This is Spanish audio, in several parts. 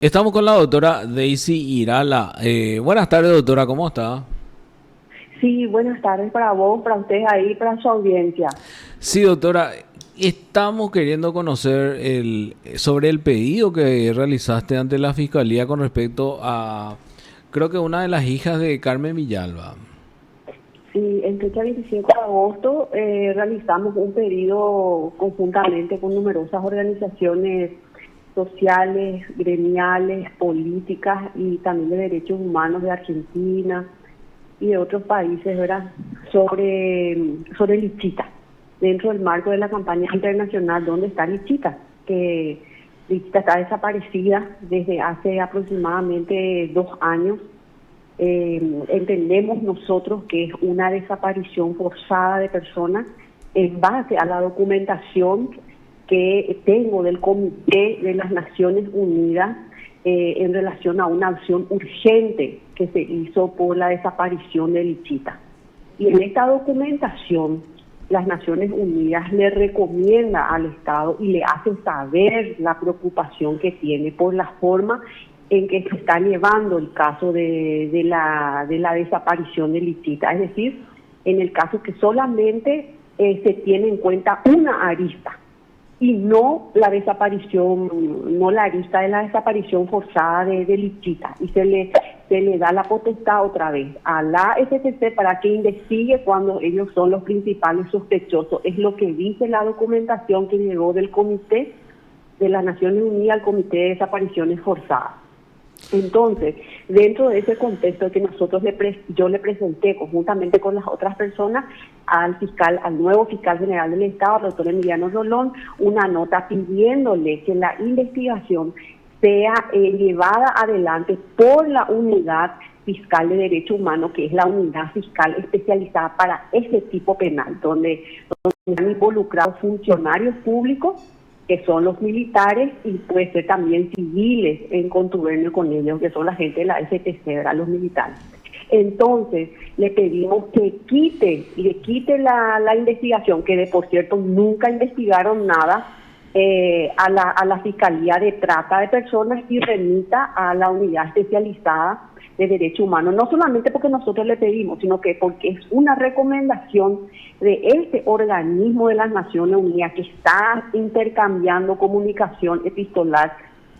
Estamos con la doctora Daisy Irala. Buenas tardes, doctora, ¿cómo está? Sí, buenas tardes para vos, para ustedes ahí, para su audiencia. Sí, doctora, estamos queriendo conocer sobre el pedido que realizaste ante la Fiscalía con respecto a, creo que una de las hijas de Carmen Villalba. Sí, el fecha 25 de agosto realizamos un pedido conjuntamente con numerosas organizaciones sociales, gremiales, políticas y también de derechos humanos de Argentina y de otros países, ¿verdad? Sobre Lichita, dentro del marco de la campaña internacional ¿Dónde está Lichita? Que Lichita está desaparecida desde hace aproximadamente 2 años. Entendemos nosotros que es una desaparición forzada de personas en base a la documentación que tengo del Comité de las Naciones Unidas en relación a una acción urgente que se hizo por la desaparición de Lichita. Y en esta documentación, las Naciones Unidas le recomienda al Estado y le hace saber la preocupación que tiene por la forma en que se está llevando el caso de la desaparición de Lichita. Es decir, en el caso que solamente se tiene en cuenta una arista y no la desaparición, no la arista de la desaparición forzada de Lichita, y se le da la potestad otra vez a la SCC para que investigue cuando ellos son los principales sospechosos. Es lo que dice la documentación que llegó del Comité de las Naciones Unidas al Comité de Desapariciones Forzadas. Entonces, dentro de ese contexto que yo le presenté conjuntamente con las otras personas al nuevo fiscal general del Estado, al doctor Emiliano Rolón, una nota pidiéndole que la investigación sea llevada adelante por la unidad fiscal de derechos humanos, que es la unidad fiscal especializada para ese tipo penal, donde han involucrado funcionarios públicos que son los militares y puede ser también civiles en contubernio con ellos, que son la gente de la STC, ¿verdad? Los militares. Entonces, le pedimos que le quite la investigación, que de por cierto nunca investigaron nada, a la Fiscalía de Trata de Personas y remita a la unidad especializada de derechos humanos, no solamente porque nosotros le pedimos, sino que porque es una recomendación de este organismo de las Naciones Unidas que está intercambiando comunicación epistolar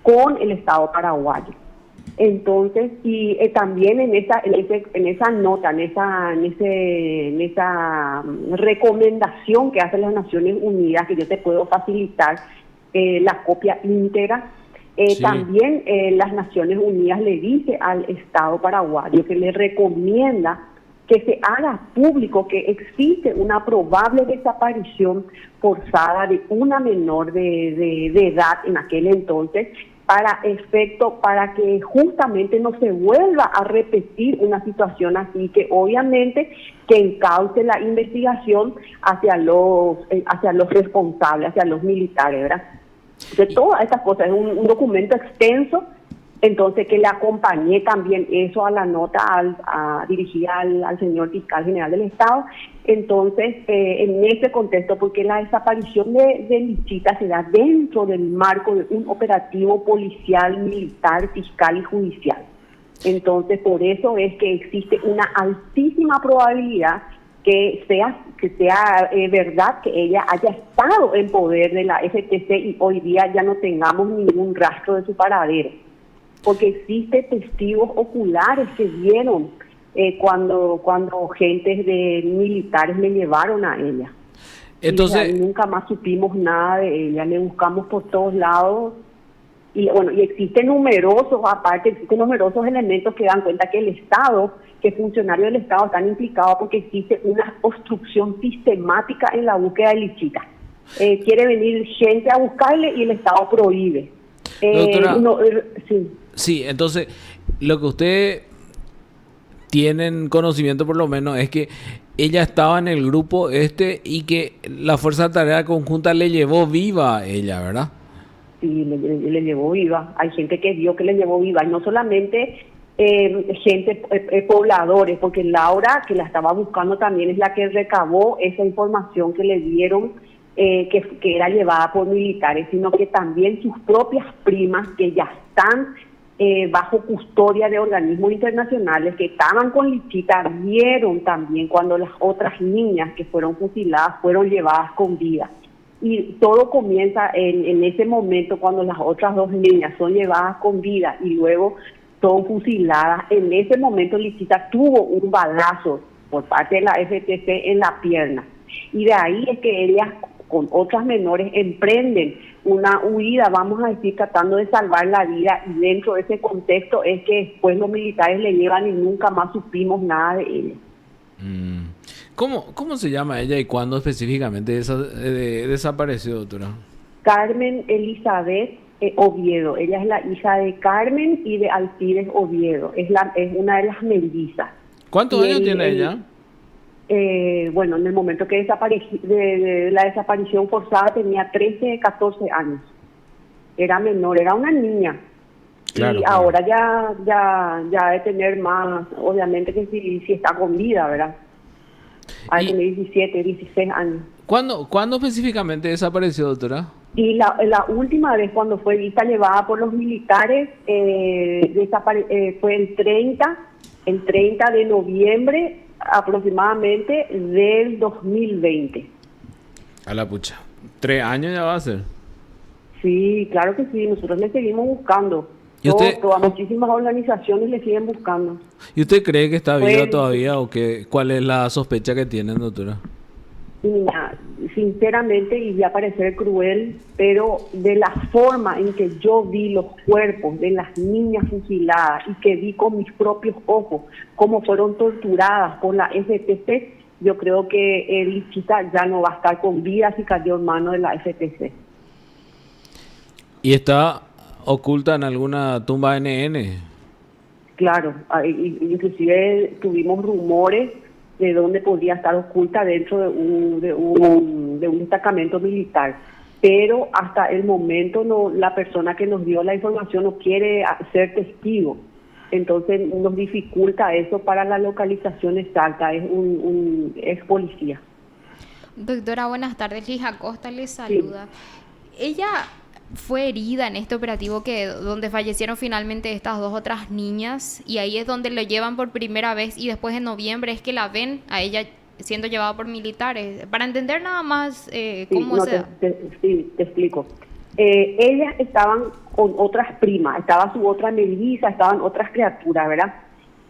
con el Estado paraguayo. Entonces, y también en esa nota, en esa recomendación que hacen las Naciones Unidas, que yo te puedo facilitar la copia íntegra, Sí. también las Naciones Unidas le dice al Estado paraguayo que le recomienda que se haga público que existe una probable desaparición forzada de una menor de edad en aquel entonces, para que justamente no se vuelva a repetir una situación así, que obviamente que encauce la investigación hacia los responsables, hacia los militares, ¿verdad? De Y- todas estas cosas, es un documento extenso, entonces que le acompañé también eso a la nota dirigida al señor fiscal general del Estado. Entonces, en ese contexto, porque la desaparición de Lichita se da dentro del marco de un operativo policial, militar, fiscal y judicial. Entonces, por eso es que existe una altísima probabilidad que sea verdad que ella haya estado en poder de la FTC y hoy día ya no tengamos ningún rastro de su paradero, porque existe testigos oculares que vieron cuando gentes de militares le llevaron a ella. Y de ahí Entonces, nunca más supimos nada de ella, le buscamos por todos lados. Y bueno, y existen numerosos elementos que dan cuenta que el Estado, que funcionarios del Estado están implicados porque existe una obstrucción sistemática en la búsqueda de Lichita. Quiere venir gente a buscarle y el Estado prohíbe. doctora, No, sí. sí, entonces, lo que usted tienen conocimiento por lo menos es que ella estaba en el grupo este y que la Fuerza de Tarea Conjunta le llevó viva a ella, ¿verdad? Sí, le llevó viva. Hay gente que vio que le llevó viva, y no solamente gente, pobladores, porque Laura, que la estaba buscando, también es la que recabó esa información que le dieron, que era llevada por militares, sino que también sus propias primas, que ya están bajo custodia de organismos internacionales que estaban con Lichita, vieron también cuando las otras niñas que fueron fusiladas fueron llevadas con vida. Y todo comienza en ese momento cuando las otras dos niñas son llevadas con vida y luego son fusiladas. En ese momento Lichita tuvo un balazo por parte de la FTC en la pierna. Y de ahí es que ellas con otras menores emprenden una huida, vamos a decir, tratando de salvar la vida, y dentro de ese contexto es que después los militares le llevan y nunca más supimos nada de ella. ¿Cómo se llama ella y cuándo específicamente desapareció, doctora? Carmen Elizabeth Oviedo. Ella es la hija de Carmen y de Alcides Oviedo. Es una de las mellizas. ¿Cuántos años tiene ella? Bueno, en el momento que de la desaparición forzada tenía 13, 14 años. Era menor, era una niña. Claro, y ahora ya de tener más, obviamente que si está con vida, ¿verdad? Hay que tener 17, 16 años. ¿Cuándo específicamente desapareció, doctora? Y la última vez cuando fue vista llevada por los militares fue el 30 de noviembre aproximadamente del 2020. A la pucha. 3 años ya va a ser. Sí, claro que sí, nosotros le seguimos buscando. A muchísimas organizaciones le siguen buscando. ¿Y usted cree que está viva todavía o cuál es la sospecha que tienen, doctora? Mira, sinceramente, y voy a parecer cruel, pero de la forma en que yo vi los cuerpos de las niñas fusiladas y que vi con mis propios ojos cómo fueron torturadas por la FTC, yo creo que Lichita ya no va a estar con vida si cayó en manos de la FTC. ¿Y está oculta en alguna tumba NN? Claro, inclusive tuvimos rumores de dónde podría estar oculta dentro de un destacamento militar, pero hasta el momento la persona que nos dio la información no quiere ser testigo, entonces nos dificulta eso para la localización exacta. Es un ex policía. Doctora, buenas tardes. Liz Acosta le saluda. Sí. Ella fue herida en este operativo donde fallecieron finalmente estas dos otras niñas, y ahí es donde lo llevan por primera vez, y después en noviembre es que la ven a ella siendo llevada por militares. Para entender nada más cómo te explico. Ellas estaban con otras primas, estaba su otra melliza, estaban otras criaturas, ¿verdad?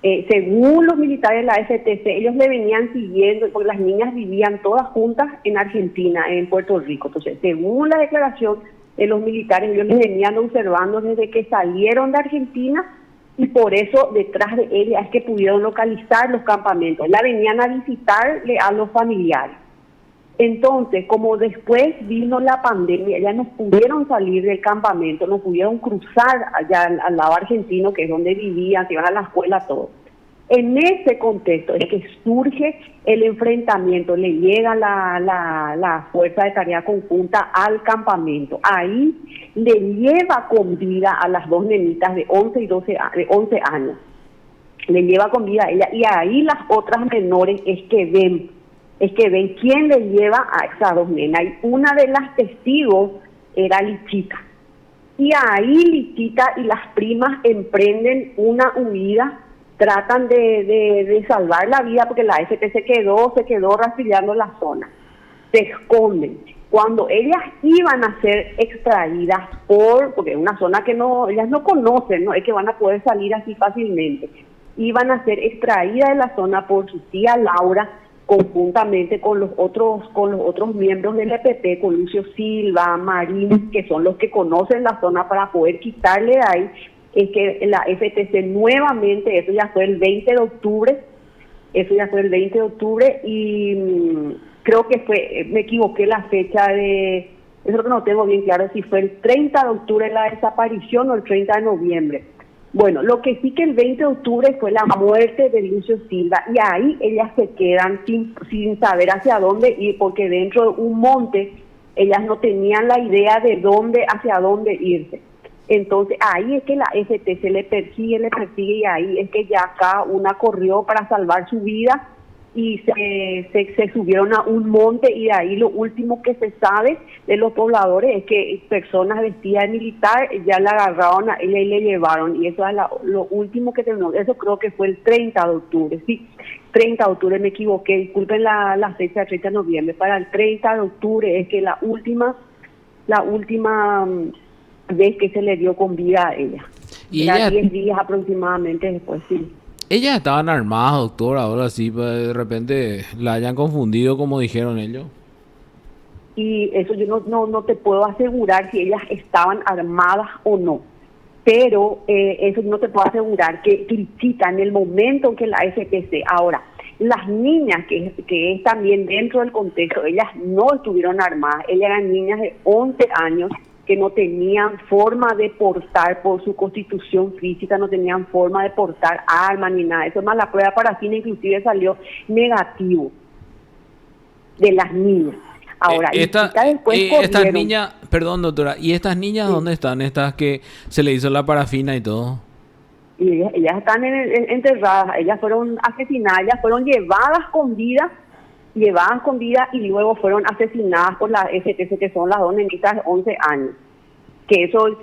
Según los militares de la FTC, ellos le venían siguiendo, porque las niñas vivían todas juntas en Argentina, en Puerto Rico. Entonces, según la declaración de los militares, ellos les venían observando desde que salieron de Argentina, y por eso detrás de ella es que pudieron localizar los campamentos. La venían a visitarle a los familiares. Entonces, como después vino la pandemia, ya no pudieron salir del campamento, no pudieron cruzar allá al lado argentino, que es donde vivían, se iban a la escuela, todo. En ese contexto es que surge el enfrentamiento, le llega la Fuerza de Tarea Conjunta al campamento. Ahí le lleva con vida a las dos nenitas de 11 y 11 años. Le lleva con vida a ella, y ahí las otras menores es que ven quién le lleva a esas dos nenas. Y una de las testigos era Lichita. Y ahí Lichita y las primas emprenden una huida, tratan de salvar la vida, porque la FT se quedó rastreando la zona. Se esconden. Cuando ellas iban a ser extraídas porque es una zona que ellas no conocen, no es que van a poder salir así fácilmente. Iban a ser extraídas de la zona por su tía Laura, conjuntamente con los otros miembros del EPP, con Lucio Silva, Marín, que son los que conocen la zona, para poder quitarle de ahí. Es que la FTC nuevamente, eso ya fue el 20 de octubre, y creo que me equivoqué la fecha eso es lo que no tengo bien claro, si fue el 30 de octubre la desaparición o el 30 de noviembre. Bueno, lo que sí que el 20 de octubre fue la muerte de Lucio Silva, y ahí ellas se quedan sin saber hacia dónde ir, porque dentro de un monte ellas no tenían la idea de hacia dónde irse. Entonces ahí es que la FTC le persigue, y ahí es que ya cada una corrió para salvar su vida, y se subieron a un monte, y de ahí lo último que se sabe de los pobladores es que personas vestidas de militar ya la agarraron a ella y le llevaron, y eso es lo último que terminó. Eso creo que fue el 30 de octubre, sí, 30 de octubre, me equivoqué, disculpen la fecha, 30 de noviembre, para el 30 de octubre es que la última vez que se le dio con vida a ella. Y ya ella, 10 días aproximadamente después, sí. ellas estaban armadas, doctor, ahora sí, pues, de repente la hayan confundido como dijeron ellos. Y eso yo no te puedo asegurar si ellas estaban armadas o no, pero eso no te puedo asegurar que Crichita en el momento en que la FPC, ahora, las niñas que es también dentro del contexto, ellas no estuvieron armadas, ellas eran niñas de 11 años que no tenían forma de portar, por su constitución física, no tenían forma de portar armas ni nada. Eso más, la prueba parafina inclusive salió negativo de las niñas. Ahora, después estas niñas, perdón doctora, ¿y estas niñas dónde están? Estas que se le hizo la parafina y todo. Y ellas están enterradas, ellas fueron asesinadas, ellas fueron llevadas con vida y luego fueron asesinadas por la FTC, que son las dos nenitas de 11 años. Que eso es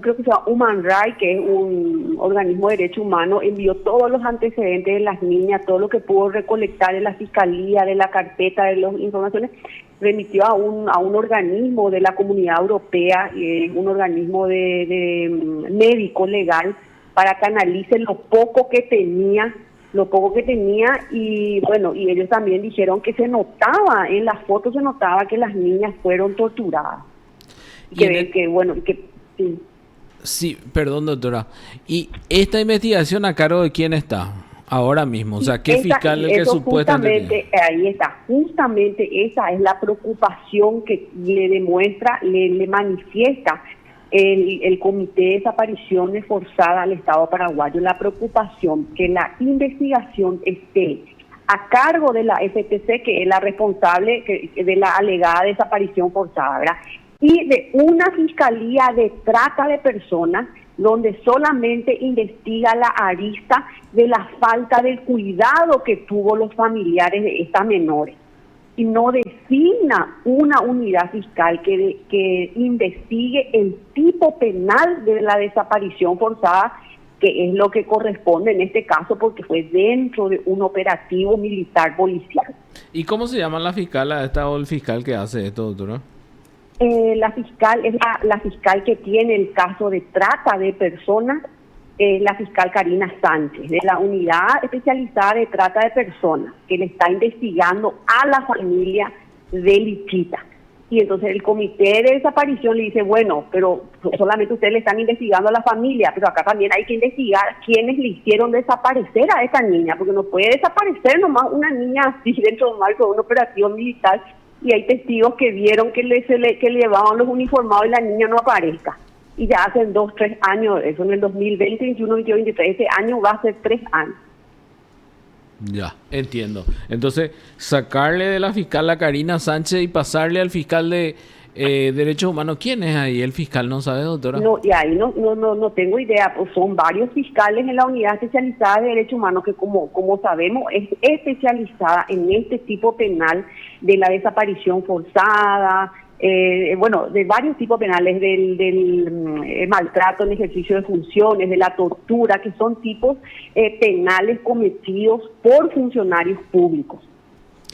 creo que se llama Human Rights, que es un organismo de derechos humanos, envió todos los antecedentes de las niñas, todo lo que pudo recolectar de la fiscalía, de la carpeta, de las informaciones, remitió a un organismo de la Comunidad Europea, un organismo de médico legal, para que analice lo poco que tenía, y bueno, y ellos también dijeron que se notaba, en las fotos se notaba que las niñas fueron torturadas. Sí. Sí, perdón doctora. ¿Y esta investigación a cargo de quién está ahora mismo? O sea, ¿qué fiscal es el que supuestamente? Ahí está, justamente esa es la preocupación que le demuestra, le manifiesta el Comité de Desapariciones Forzadas al Estado paraguayo, la preocupación que la investigación esté a cargo de la FTC, que es la responsable de la alegada desaparición forzada, ¿verdad? Y de una fiscalía de trata de personas, donde solamente investiga la arista de la falta del cuidado que tuvo los familiares de estas menores, y no designa una unidad fiscal que investigue el tipo penal de la desaparición forzada, que es lo que corresponde en este caso porque fue dentro de un operativo militar policial. ¿Y cómo se llama la fiscal o el fiscal que hace esto, doctora? La fiscal es la fiscal que tiene el caso de trata de personas, la fiscal Karina Sánchez, de la unidad especializada de trata de personas, que le está investigando a la familia de Lichita. Y entonces el comité de desaparición le dice, bueno, pero solamente ustedes le están investigando a la familia, pero acá también hay que investigar quiénes le hicieron desaparecer a esta niña, porque no puede desaparecer nomás una niña así dentro de un marco de un operativo militar, y hay testigos que vieron que le llevaban los uniformados y la niña no aparezca. Y ya hace 2, 3 años, eso en el 2020, 21, 22, 23, ese año va a ser 3 años. Ya, entiendo. Entonces, sacarle de la fiscal a Karina Sánchez y pasarle al fiscal de Derechos Humanos. ¿Quién es ahí? ¿El fiscal no sabe, doctora? No, y ahí no tengo idea. Pues son varios fiscales en la unidad especializada de Derechos Humanos que, como sabemos, es especializada en este tipo penal de la desaparición forzada, de varios tipos penales, del maltrato en ejercicio de funciones, de la tortura, que son tipos penales cometidos por funcionarios públicos,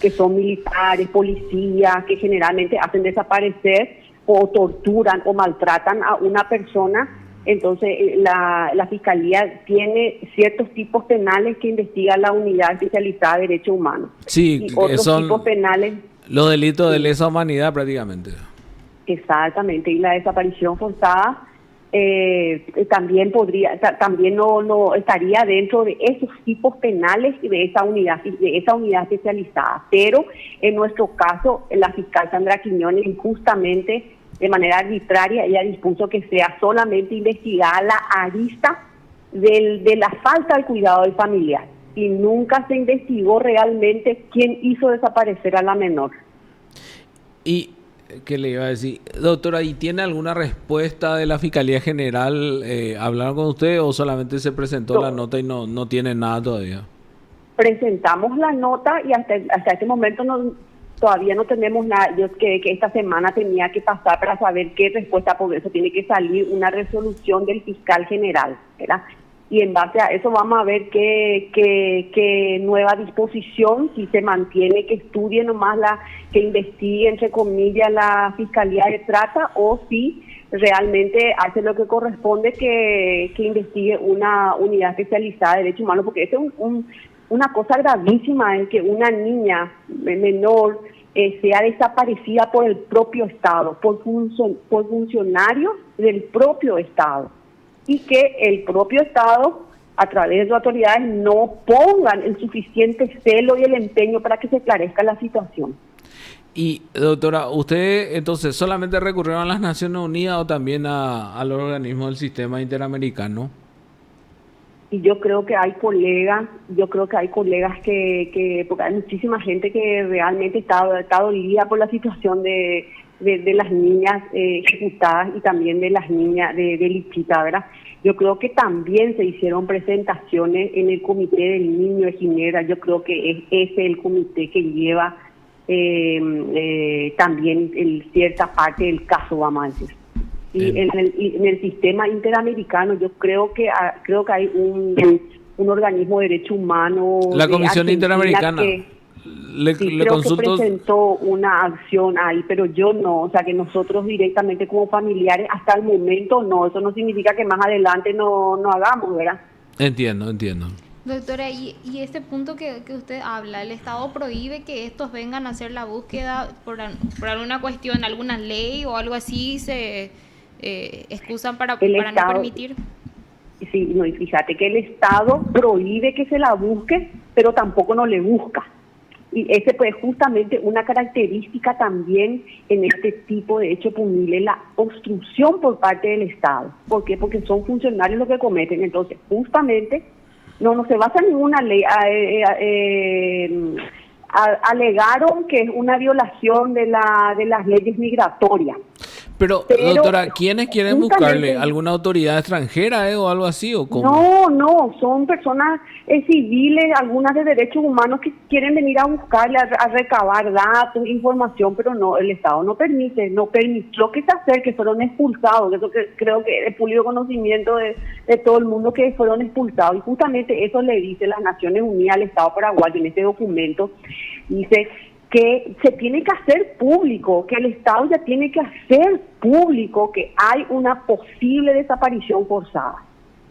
que son militares, policías, que generalmente hacen desaparecer o torturan o maltratan a una persona. Entonces la Fiscalía tiene ciertos tipos penales que investiga la Unidad Especializada de Derechos Humanos. Sí, y otros son tipos penales. Los delitos de lesa humanidad prácticamente. Exactamente, y la desaparición forzada también no estaría dentro de esos tipos penales y de esa unidad especializada. Pero en nuestro caso, la fiscal Sandra Quiñones, injustamente, de manera arbitraria, ella dispuso que sea solamente investigada la arista de la falta de cuidado del familiar, y nunca se investigó realmente quién hizo desaparecer a la menor. ¿Y qué le iba a decir? Doctora, ¿y tiene alguna respuesta de la Fiscalía General? ¿Hablaron con usted o solamente se presentó la nota y no tiene nada todavía? presentamos la nota y hasta este momento todavía no tenemos nada. Yo que esta semana tenía que pasar para saber qué respuesta, por eso tiene que salir una resolución del fiscal general, ¿verdad? Y en base a eso vamos a ver qué nueva disposición, si se mantiene, que estudie nomás que investigue, entre comillas, la Fiscalía de Trata, o si realmente hace lo que corresponde, que investigue una unidad especializada de derechos humanos, porque eso es una cosa gravísima, en que una niña menor sea desaparecida por el propio Estado, por funcionarios del propio Estado, y que el propio Estado, a través de sus autoridades, no pongan el suficiente celo y el empeño para que se esclarezca la situación. Y, doctora, ¿usted entonces solamente recurrieron a las Naciones Unidas o también a los organismos del sistema interamericano? Y yo creo que hay colegas que porque hay muchísima gente que realmente está dolida por la situación de las niñas ejecutadas, y también de las niñas de Lichita, ¿verdad? Yo creo que también se hicieron presentaciones en el Comité del Niño de Ginebra. Yo creo que es ese el comité que lleva también cierta parte del caso, vamos a decir. Y en el sistema interamericano yo creo que hay un organismo de derechos humanos, la Comisión Interamericana, le consulto, que presentó una acción ahí, pero yo no, o sea, que nosotros directamente como familiares hasta el momento no. Eso no significa que más adelante no hagamos, ¿verdad? Entiendo. Doctora, y este punto que usted habla, ¿el Estado prohíbe que estos vengan a hacer la búsqueda por alguna cuestión, alguna ley o algo así, se excusan para no permitir? Sí, no, y fíjate que el Estado prohíbe que se la busque, pero tampoco no le busca. Y ese pues justamente una característica también en este tipo de hecho punible, la obstrucción por parte del Estado. ¿Por qué? Porque son funcionarios los que cometen. Entonces, justamente, no se basa en ninguna ley. Alegaron que es una violación de las leyes migratorias. Pero doctora, ¿quiénes quieren buscarle? ¿Alguna autoridad extranjera o algo así? ¿O cómo? No, son personas civiles, algunas de derechos humanos, que quieren venir a buscarle, a recabar datos, información, pero no, el Estado no permitió que se acerque, fueron expulsados. Eso que creo que es público conocimiento de todo el mundo, que fueron expulsados. Y justamente eso le dice las Naciones Unidas al Estado paraguayo en este documento. Dice que se tiene que hacer público, que el Estado ya tiene que hacer público que hay una posible desaparición forzada,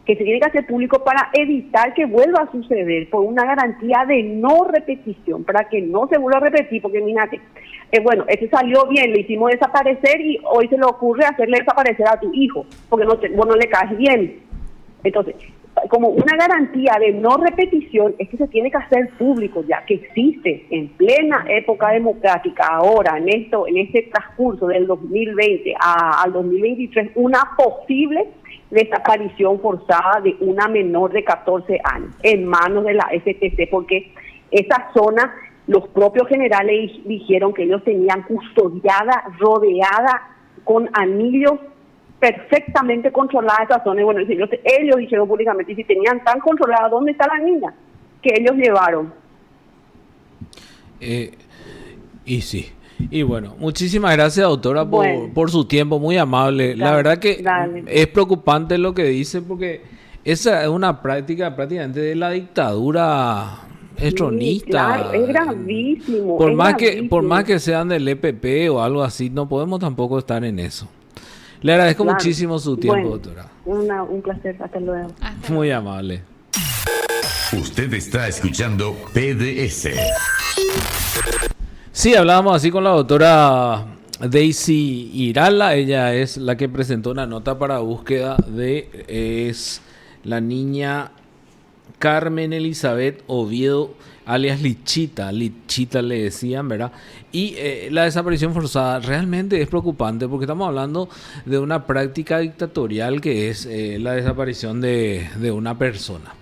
que se tiene que hacer público para evitar que vuelva a suceder, por una garantía de no repetición, para que no se vuelva a repetir, porque imagínate, bueno, este salió bien, le hicimos desaparecer y hoy se le ocurre hacerle desaparecer a tu hijo, porque vos no le caes bien. Entonces, como una garantía de no repetición, es que se tiene que hacer público, ya que existe en plena época democrática, ahora en este transcurso del 2020 al 2023, una posible desaparición forzada de una menor de 14 años en manos de la STC, porque esa zona, los propios generales dijeron que ellos tenían custodiada, rodeada con anillos, perfectamente controlada esa zona. Y bueno, ellos dijeron públicamente, y si tenían tan controlada, ¿dónde está la niña que ellos llevaron? Y sí. Y bueno, muchísimas gracias, doctora, por su tiempo, muy amable. La verdad que es preocupante lo que dice, porque esa es una práctica prácticamente de la dictadura estronista. Sí, claro, es gravísimo. Por más que sean del EPP o algo así, no podemos tampoco estar en eso. Le agradezco muchísimo su tiempo, doctora. Un placer, hasta luego. Muy amable. Usted está escuchando PDS. Sí, hablábamos así con la doctora Daisy Irala. Ella es la que presentó una nota para búsqueda es la niña Carmen Elizabeth Oviedo, alias Lichita le decían, ¿verdad? Y la desaparición forzada realmente es preocupante, porque estamos hablando de una práctica dictatorial que es la desaparición de una persona.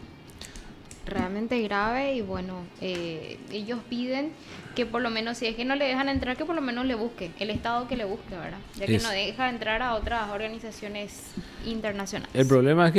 Realmente grave, y bueno, ellos piden que por lo menos, si es que no le dejan entrar, que por lo menos le busque, el Estado que le busque, ¿verdad? Ya que no deja entrar a otras organizaciones internacionales. El problema es que